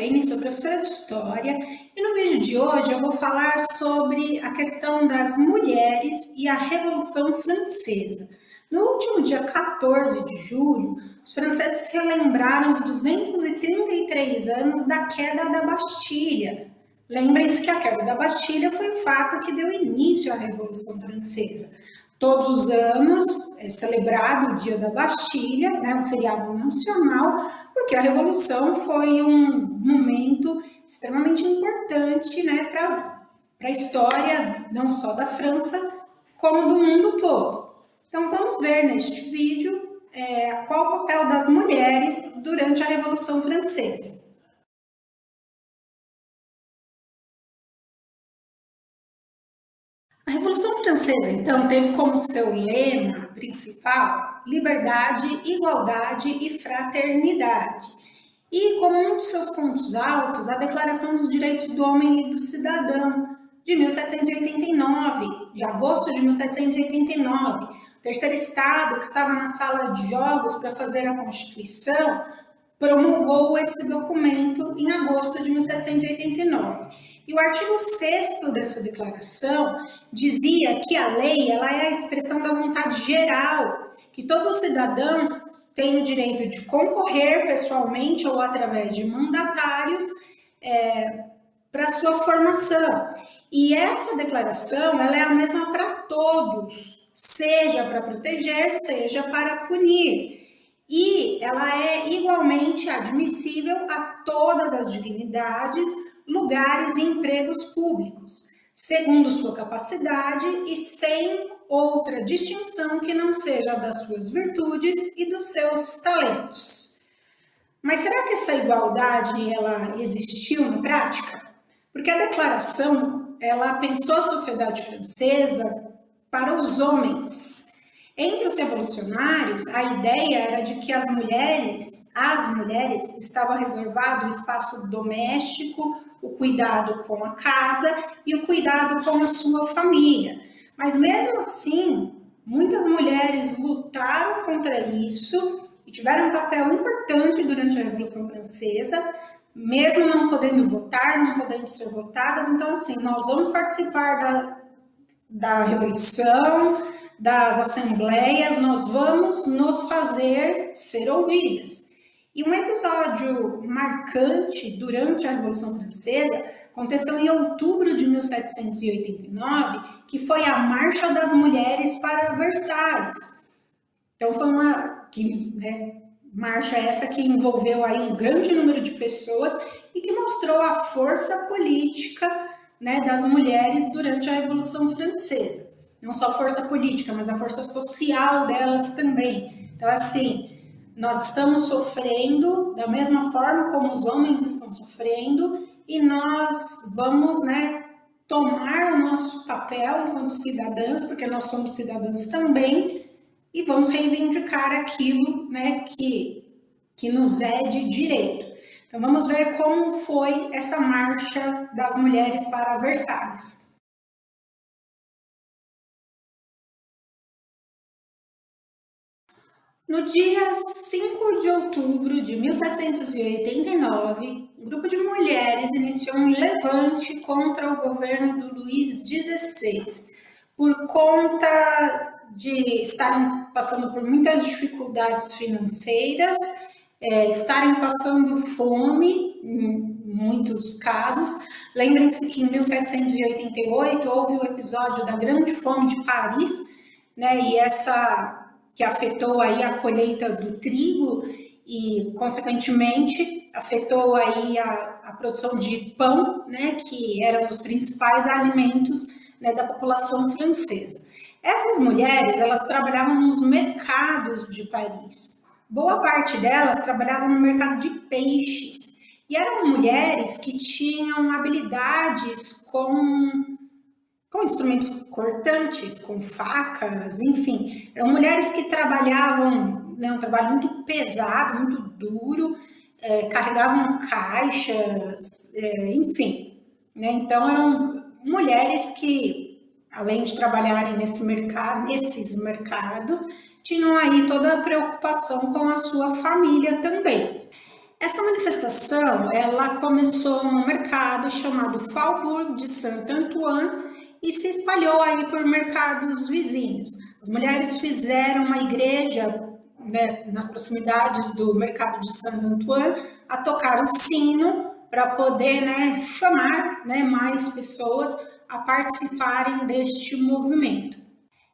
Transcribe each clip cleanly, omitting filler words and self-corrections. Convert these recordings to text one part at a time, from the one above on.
Marlene, sou professora de História e no vídeo de hoje eu vou falar sobre a questão das mulheres e a Revolução Francesa. No último dia 14 de julho, os franceses relembraram os 233 anos da queda da Bastilha. Lembrem-se que a queda da Bastilha foi o fato que deu início à Revolução Francesa. Todos os anos é celebrado o Dia da Bastilha, um feriado nacional, porque a Revolução foi um momento extremamente importante para a história, não só da França, como do mundo todo. Então vamos ver neste vídeo qual o papel das mulheres durante a Revolução Francesa. A Revolução Francesa, então, teve como seu lema principal liberdade, igualdade e fraternidade. E como um dos seus pontos altos, a Declaração dos Direitos do Homem e do Cidadão, de 1789, de agosto de 1789. O terceiro Estado, que estava na sala de jogos para fazer a Constituição, promulgou esse documento em agosto de 1789. E o artigo 6º dessa declaração dizia que a lei ela é a expressão da vontade geral, que todos os cidadãos têm o direito de concorrer pessoalmente ou através de mandatários para sua formação. E essa declaração ela é a mesma para todos, seja para proteger, seja para punir. E ela é igualmente admissível a todas as dignidades, lugares e empregos públicos, segundo sua capacidade e sem outra distinção que não seja das suas virtudes e dos seus talentos. Mas será que essa igualdade ela existiu na prática? Porque a declaração ela pensou a sociedade francesa para os homens. Entre os revolucionários, a ideia era de que às mulheres estava reservado o espaço doméstico, o cuidado com a casa e o cuidado com a sua família. Mas mesmo assim, muitas mulheres lutaram contra isso e tiveram um papel importante durante a Revolução Francesa, mesmo não podendo votar, não podendo ser votadas. Então, assim, nós vamos participar da Revolução, das assembleias, nós vamos nos fazer ser ouvidas. E um episódio marcante durante a Revolução Francesa aconteceu em outubro de 1789, que foi a Marcha das Mulheres para Versalhes. Então foi uma marcha essa que envolveu aí um grande número de pessoas e que mostrou a força política das mulheres durante a Revolução Francesa. Não só a força política, mas a força social delas também. Então, assim, nós estamos sofrendo da mesma forma como os homens estão sofrendo e nós vamos, tomar o nosso papel enquanto cidadãs, porque nós somos cidadãs também, e vamos reivindicar aquilo, que nos é de direito. Então, vamos ver como foi essa marcha das mulheres para Versalhes. No dia 5 de outubro de 1789, um grupo de mulheres iniciou um levante contra o governo do Luís XVI, por conta de estarem passando por muitas dificuldades financeiras, estarem passando fome, em muitos casos. Lembrem-se que em 1788 houve o episódio da Grande Fome de Paris, e essa que afetou aí a colheita do trigo e, consequentemente, afetou aí a produção de pão, que era um dos principais alimentos da população francesa. Essas mulheres, elas trabalhavam nos mercados de Paris. Boa parte delas trabalhavam no mercado de peixes. E eram mulheres que tinham habilidades com instrumentos cortantes, com facas, enfim. Eram mulheres que trabalhavam, um trabalho muito pesado, muito duro, carregavam caixas, enfim. Então, eram mulheres que, além de trabalharem nesses mercados, tinham aí toda a preocupação com a sua família também. Essa manifestação, ela começou num mercado chamado Faubourg de Saint-Antoine e se espalhou aí por mercados vizinhos. As mulheres fizeram uma igreja, né, nas proximidades do mercado de Saint-Antoine, a tocar o sino para poder, né, chamar, né, mais pessoas a participarem deste movimento.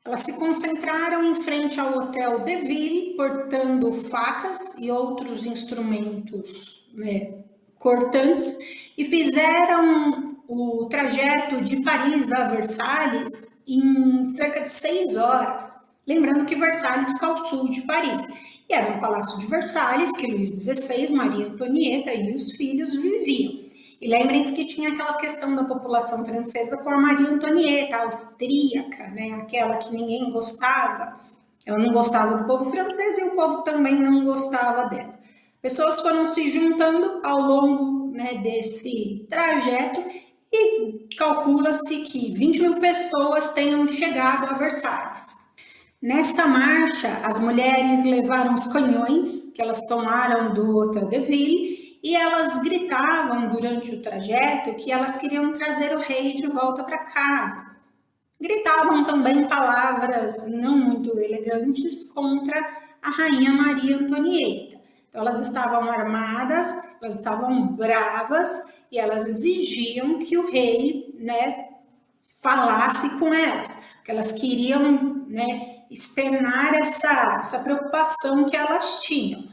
Elas se concentraram em frente ao Hotel de Ville, portando facas e outros instrumentos, né, cortantes, e fizeram o trajeto de Paris a Versalhes em cerca de 6 horas. Lembrando que Versalhes fica ao sul de Paris. E era no Palácio de Versalhes que Luís XVI, Maria Antonieta e os filhos viviam. E lembrem-se que tinha aquela questão da população francesa com a Maria Antonieta, a austríaca, né? Aquela que ninguém gostava. Ela não gostava do povo francês e o povo também não gostava dela. Pessoas foram se juntando ao longo, né, desse trajeto e calcula-se que 20 mil pessoas tenham chegado a Versalhes. Nesta marcha, as mulheres levaram os canhões que elas tomaram do Hotel de Ville e elas gritavam durante o trajeto que elas queriam trazer o rei de volta para casa. Gritavam também palavras não muito elegantes contra a rainha Maria Antonieta. Então, elas estavam armadas, elas estavam bravas e elas exigiam que o rei, né, falasse com elas, que elas queriam, né, externar essa preocupação que elas tinham.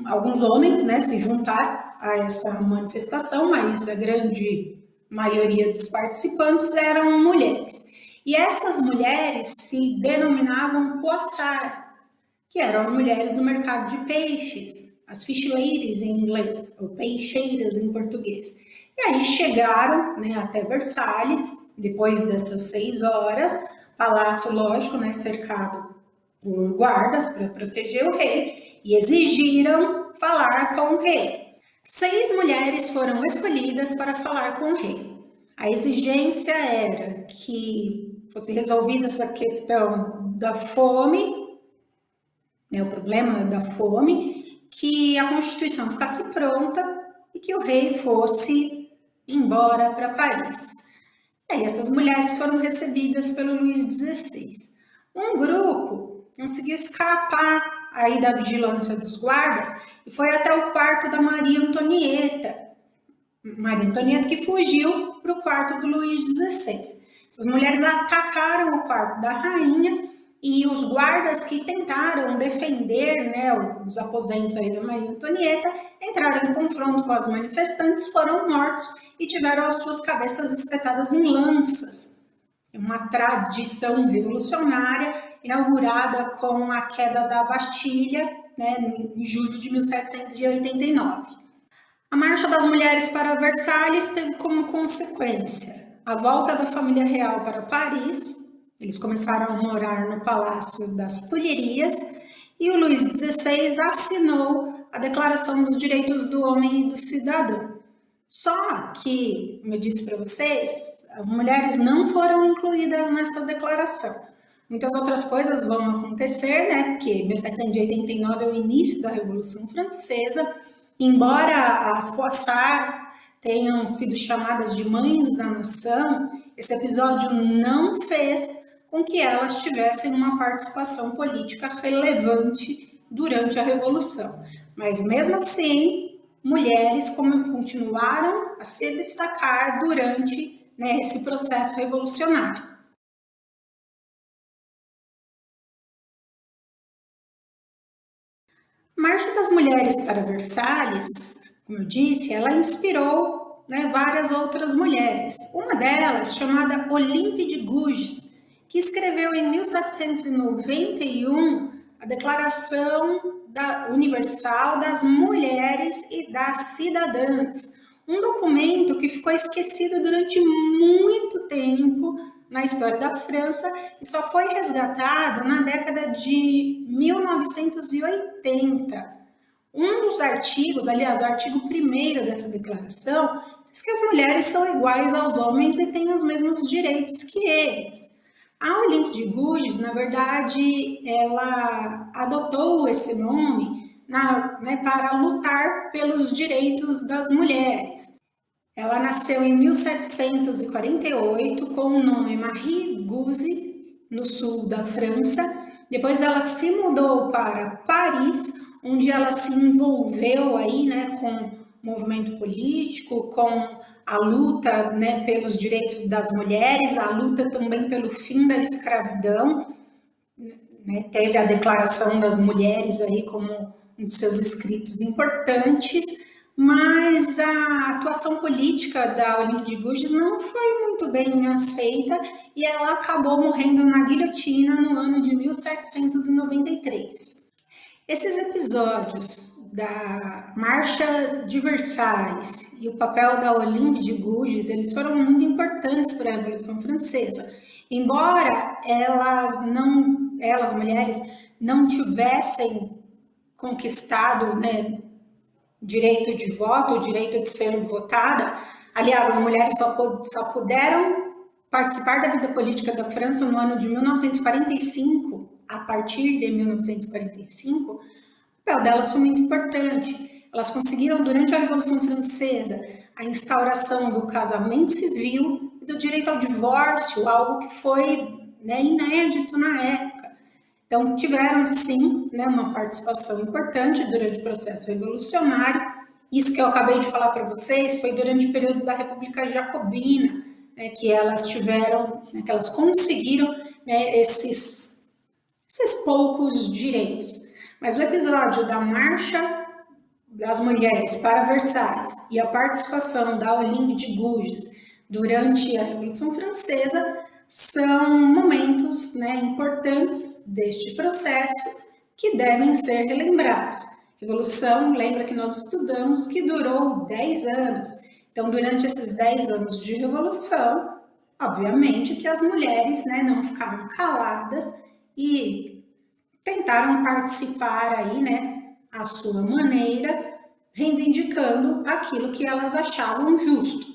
Alguns homens, né, se juntaram a essa manifestação, mas a grande maioria dos participantes eram mulheres. E essas mulheres se denominavam poissards, que eram as mulheres do mercado de peixes, as fish ladies em inglês, ou peixeiras em português. E aí chegaram, né, até Versalhes, depois dessas 6 horas, palácio, lógico, né, cercado por guardas para proteger o rei, e exigiram falar com o rei. 6 mulheres foram escolhidas para falar com o rei. A exigência era que fosse resolvida essa questão da fome, né, o problema da fome, que a Constituição ficasse pronta e que o rei fosse embora para Paris. E aí essas mulheres foram recebidas pelo Luís XVI. Um grupo conseguiu escapar aí da vigilância dos guardas e foi até o quarto da Maria Antonieta. Maria Antonieta que fugiu para o quarto do Luís XVI. Essas mulheres atacaram o quarto da rainha e os guardas que tentaram defender, né, os aposentos aí da Maria Antonieta entraram em confronto com as manifestantes, foram mortos e tiveram as suas cabeças espetadas em lanças. Uma tradição revolucionária inaugurada com a queda da Bastilha, né, em julho de 1789. A marcha das mulheres para Versalhes teve como consequência a volta da família real para Paris. Eles começaram a morar no Palácio das Tulherias e o Luís XVI assinou a Declaração dos Direitos do Homem e do Cidadão. Só que, como eu disse para vocês, as mulheres não foram incluídas nessa declaração. Muitas outras coisas vão acontecer, né? Porque 1789 é o início da Revolução Francesa. Embora as poissards tenham sido chamadas de mães da nação, esse episódio não fez com que elas tivessem uma participação política relevante durante a Revolução. Mas mesmo assim, mulheres continuaram a se destacar durante, né, esse processo revolucionário. A Marcha das Mulheres para Versalhes, como eu disse, ela inspirou, né, várias outras mulheres. Uma delas, chamada Olympe de Gouges, que escreveu em 1791 a Declaração Universal das Mulheres e das Cidadãs, um documento que ficou esquecido durante muito tempo na história da França e só foi resgatado na década de 1980. Um dos artigos, aliás, o artigo 1º dessa declaração, diz que as mulheres são iguais aos homens e têm os mesmos direitos que eles. A Olympe de Gouges, na verdade, ela adotou esse nome para lutar pelos direitos das mulheres. Ela nasceu em 1748 com o nome Marie Gouze, no sul da França. Depois ela se mudou para Paris, onde ela se envolveu aí, com o movimento político, com a luta, pelos direitos das mulheres, a luta também pelo fim da escravidão. Teve a Declaração das Mulheres aí como um dos seus escritos importantes, mas a atuação política da Olympe de Gouges não foi muito bem aceita e ela acabou morrendo na guilhotina no ano de 1793. Esses episódios da Marcha de Versalhes e o papel da Olympe de Gouges, eles foram muito importantes para a Revolução Francesa. Embora elas mulheres, não tivessem conquistado, direito de voto, o direito de ser votada. Aliás, as mulheres só puderam participar da vida política da França no ano de 1945. A partir de 1945, o papel delas foi muito importante. Elas conseguiram, durante a Revolução Francesa, a instauração do casamento civil e do direito ao divórcio, algo que foi inédito na época. Então, tiveram, sim, uma participação importante durante o processo revolucionário. Isso que eu acabei de falar para vocês foi durante o período da República Jacobina, que elas tiveram, que elas conseguiram esses poucos direitos. Mas o episódio da Marcha das Mulheres para Versalhes e a participação da Olympe de Gouges durante a Revolução Francesa são momentos importantes deste processo que devem ser relembrados. Revolução, lembra que nós estudamos que durou 10 anos. Então, durante esses 10 anos de revolução, obviamente que as mulheres não ficaram caladas e tentaram participar aí, à sua maneira, reivindicando aquilo que elas achavam justo.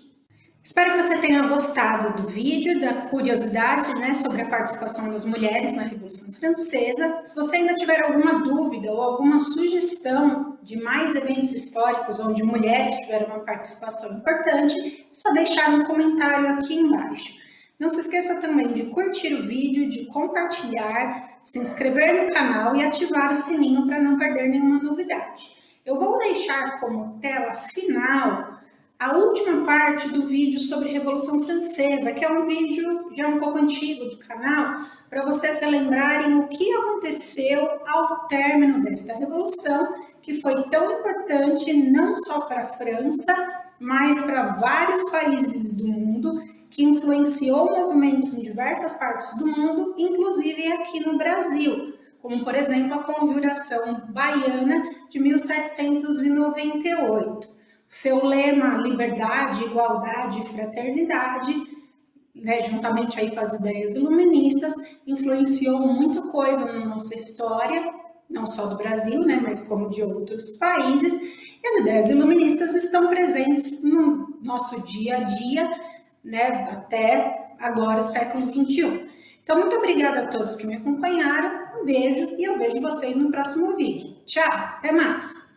Espero que você tenha gostado do vídeo, da curiosidade sobre a participação das mulheres na Revolução Francesa. Se você ainda tiver alguma dúvida ou alguma sugestão de mais eventos históricos onde mulheres tiveram uma participação importante, é só deixar um comentário aqui embaixo. Não se esqueça também de curtir o vídeo, de compartilhar, se inscrever no canal e ativar o sininho para não perder nenhuma novidade. Eu vou deixar como tela final a última parte do vídeo sobre Revolução Francesa, que é um vídeo já um pouco antigo do canal, para vocês se lembrarem o que aconteceu ao término desta revolução, que foi tão importante não só para a França, mas para vários países do mundo, que influenciou movimentos em diversas partes do mundo, inclusive aqui no Brasil, como, por exemplo, a Conjuração Baiana de 1798. Seu lema, liberdade, igualdade e fraternidade, juntamente aí com as ideias iluministas, influenciou muita coisa na nossa história, não só do Brasil, mas como de outros países. E as ideias iluministas estão presentes no nosso dia a dia, até agora, século XXI. Então, muito obrigada a todos que me acompanharam, um beijo e eu vejo vocês no próximo vídeo. Tchau, até mais!